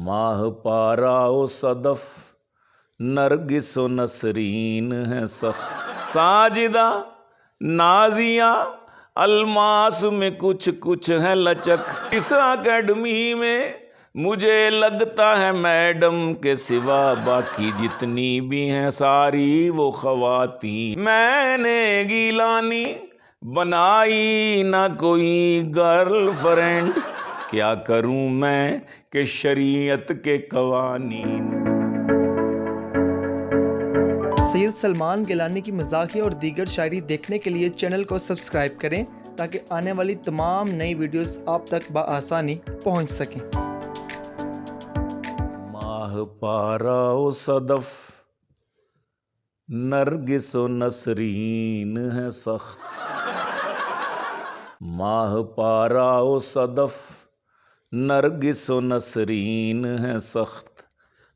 माह पारा ओ सदफ नरगिस व नसरीन है साजिदा नाजिया अलमास में कुछ कुछ है लचक। इस अकेडमी में मुझे लगता है मैडम के सिवा बाकी जितनी भी हैं सारी वो ख़वातीन। मैंने गिलानी बनाई ना कोई गर्ल फ्रेंड, क्या करूं मैं कि शरीयत के कवानीन। सैयद सलमान गिलानी की मज़ाक़िया और दीगर शायरी देखने के लिए चैनल को सब्सक्राइब करें ताकि आने वाली तमाम नई वीडियोस आप तक बआसानी पहुंच सकें। माह पारा ओ सदफ नरगिस व नसरीन है सख्त। माह पारा ओ सदफ नरगिस व नसरीन है सख्त।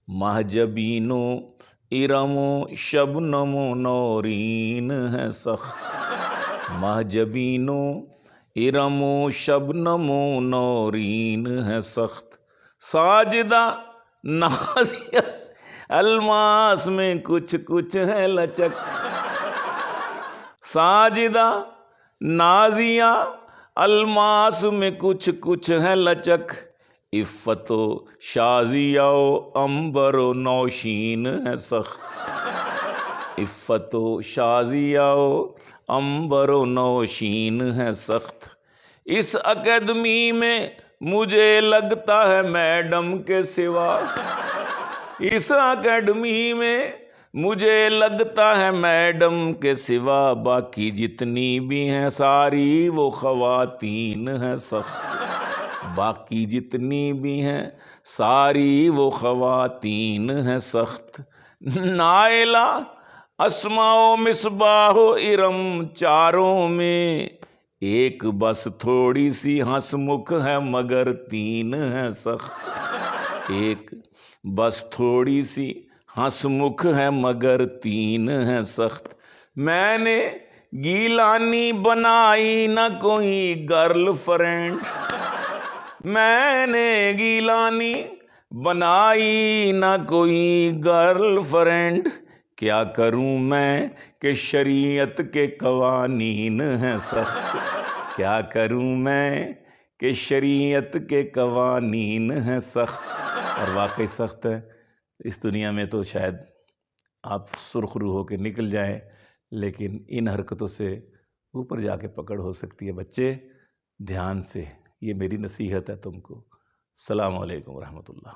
महजबीनो इरमो शबनमो नौरीन है सख्त। महजबीनो इरमो शबनमो नौरीन है सख्त। साजिदा नाजिया अलमास में कुछ कुछ है लचक। साजिदा नाजिया अलमास में कुछ कुछ है लचक। इफ़्फ़तो शाजिया अंबरो नौशीन है सख्त। इफ़्फ़तो शाजिया अंबरो नौशीन है सख्त। इस अकेडमी में मुझे लगता है मैडम के सिवा, इस अकेडमी में मुझे लगता है मैडम के सिवा बाकी जितनी भी हैं सारी वो ख़वातीन हैं सख्त। बाकी जितनी भी हैं सारी वो ख़वातीन हैं सख्त। नाइला अस्माओ मिसबाहो इरम चारों में एक बस थोड़ी सी हंसमुख है मगर तीन है सख्त। एक बस थोड़ी सी हंसमुख है मगर तीन है सख्त। मैंने गिलानी बनाई ना कोई गर्ल फ्रेंड, मैंने गिलानी बनाई ना कोई गर्ल फ्रेंड, क्या करूं मैं कि शरीयत के कवानीन हैं सख्त। क्या करूं मैं कि शरीयत के कवानीन हैं सख्त। और वाकई सख्त है। इस दुनिया में तो शायद आप सुरखरू होकर निकल जाएं, लेकिन इन हरकतों से ऊपर जाके पकड़ हो सकती है। बच्चे ध्यान से, ये मेरी नसीहत है तुमको। अस्सलामु अलैकुम रहमतुल्लाह।